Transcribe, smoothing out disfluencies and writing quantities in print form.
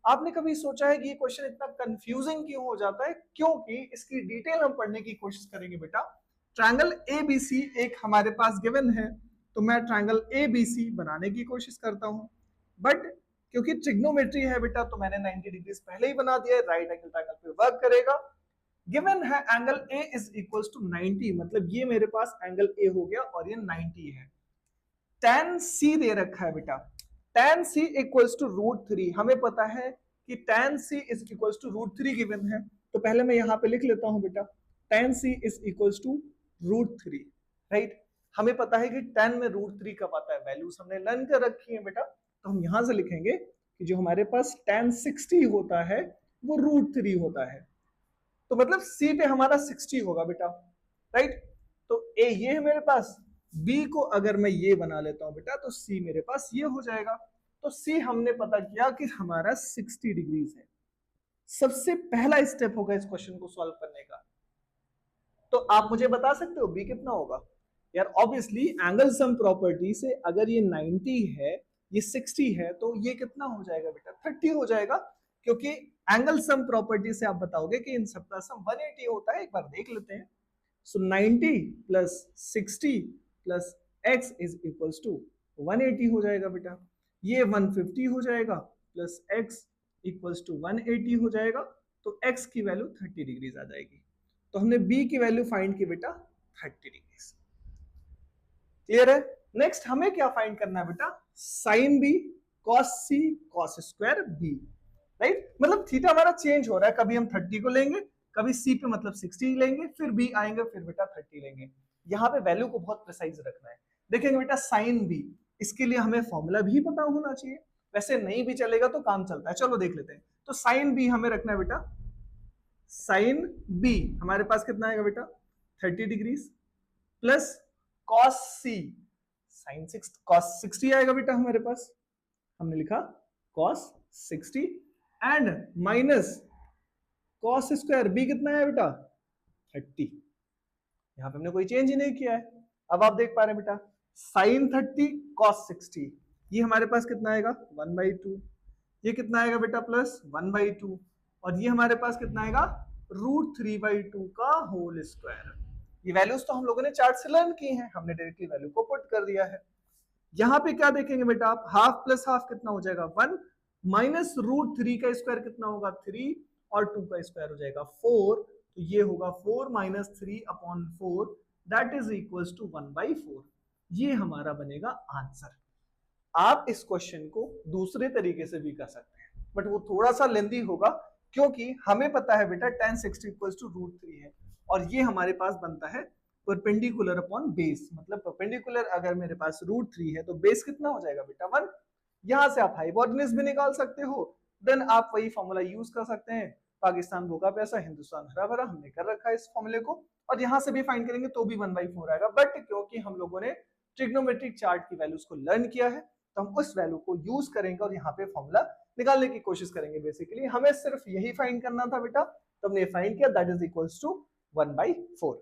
आपने कभी सोचा है कि ये क्वेश्चन इतना कंफ्यूजिंग क्यों हो जाता है? क्योंकि इसकी डिटेल हम पढ़ने की कोशिश करेंगे बेटा। ट्रायंगल एबीसी एक हमारे पास गिवन है, तो मैं ट्रायंगल एबीसी बनाने की कोशिश करता हूं, बट क्योंकि ट्रिग्नोमेट्री है बेटा तो मैंने 90 डिग्री पहले ही बना दिया है, राइट एंगल ट्रायंगल पे वर्क करेगा। गिवन है angle A is equal to 90, मतलब ये मेरे पास एंगल ए हो गया और ये 90 है। tan c दे रखा है बेटा, tan c इक्वल्स टू √3, हमें पता है कि tan c is equals to √3 given है, तो पहले मैं यहां पे लिख लेता हूं बेटा tan c is equals to √3, right. हमें पता है कि tan में √3 कब आता है, वैल्यूज हमने लर्न कर रखी है बेटा, तो हम यहां से लिखेंगे कि जो हमारे पास tan 60 होता है वो √3 होता है, तो मतलब c पे हमारा 60 होगा बेटा, राइट। तो ए ये है मेरे पास, बी को अगर मैं ये बना लेता हूं बेटा तो सी मेरे पास ये हो जाएगा। तो सी हमने पता किया कि हमारा 60 डिग्रीज है। सबसे पहला स्टेप होगा इस क्वेश्चन को सॉल्व करने का। तो आप मुझे बता सकते हो बी कितना होगा? यार ऑब्वियसली एंगल सम प्रॉपर्टी से अगर ये 90 है, ये 60 है, तो ये कितना हो जाएगा बेटा? 30 हो जाएगा, क्योंकि एंगल सम प्रॉपर्टी से आप बताओगे कि इन सबका सम 180 होता है। एक बार देख लेते हैं। So 90 plus 60 plus x is equals to 180 हो जाएगा बेटा। ये 150 हो जाएगा प्लस x इक्वल्स टू 180 हो जाएगा, तो x की वैल्यू 30 डिग्रीज आ जाएगी। तो हमने b की वैल्यू फाइंड की बेटा 30 डिग्रीज। क्लियर है? नेक्स्ट हमें क्या फाइंड करना है बेटा? Sine b cos c cos square b, right. मतलब थीटा हमारा चेंज हो रहा है, कभी हम 30 को लेंगे, कभी c पे मतलब 60 लेंगे, फिर b आएंगे, फिर बेटा 30 लेंगे। यहाँ पे वैल्यू को बहुत प्रिसाइज रखना है। देखेंगे बेटा साइन b, इसके लिए हमें फॉर्मूला भी पता होना चाहिए, वैसे नहीं भी चलेगा तो काम चलता है। चलो देख लेते हैं। तो साइन b हमें रखना है बेटा, साइन b हमारे पास कितना आएगा बेटा? 30 degrees plus cos c, sine 6 cos 60 आएगा बेटा हमारे पास, हमने लिखा cos 60 and minus cos square b कितना है बेटा? 30। यहां पे हमने कोई चेंज ही नहीं किया है। अब आप देख पा रहे हैं बेटा साइन 30 cos 60, ये हमारे पास कितना आएगा? 1/2। ये कितना आएगा बेटा? प्लस 1/2। और ये हमारे पास कितना आएगा? √3/2 का होल स्क्वायर। ये वैल्यूज तो हम लोगों ने चार्ट से लर्न की हैं, हमने डायरेक्टली वैल्यू को पुट कर दिया है। यहां पे क्या देखेंगे बेटा आप? हाफ प्लस हाफ कितना हो जाएगा? 1 माइनस √3 का स्क्वायर कितना होगा? 3, और 2 का स्क्वायर हो जाएगा 4, तो ये होगा 4 minus 3/4, that is equals to 1/4। ये हमारा बनेगा आंसर। आप इस क्वेश्चन को दूसरे तरीके से भी कर सकते हैं, बट वो थोड़ा सा लेंदी होगा, क्योंकि हमें पता है बेटा tan 60 इक्वल्स टू √3 है, और ये हमारे पास बनता है परपेंडिकुलर अपॉन बेस। मतलब परपेंडिकुलर अगर मेरे पास √3 है तो बेस कितना हो जाएगा बेटा? 1। यहां से आप हाइपोटेन्यूज भी निकाल सकते हो, देन आप वही फॉर्मूला यूज कर सकते हैं, पाकिस्तान भूखा प्यासा हिंदुस्तान हरा भरा, हमने कर रखा है इस फॉर्मूले को, और यहां से भी फाइंड करेंगे तो भी 1/4 आएगा। बट क्योंकि हम लोगों ने ट्रिग्नोमेट्रिक चार्ट की वैल्यूज को लर्न किया है, तो हम उस वैल्यू को यूज करेंगे और यहाँ पे फॉर्मूला निकालने की कोशिश करेंगे। बेसिकली हमें सिर्फ यही फाइंड करना था बेटा, तो हमने फाइंड किया, दैट इज इक्वल्स टू 1/4।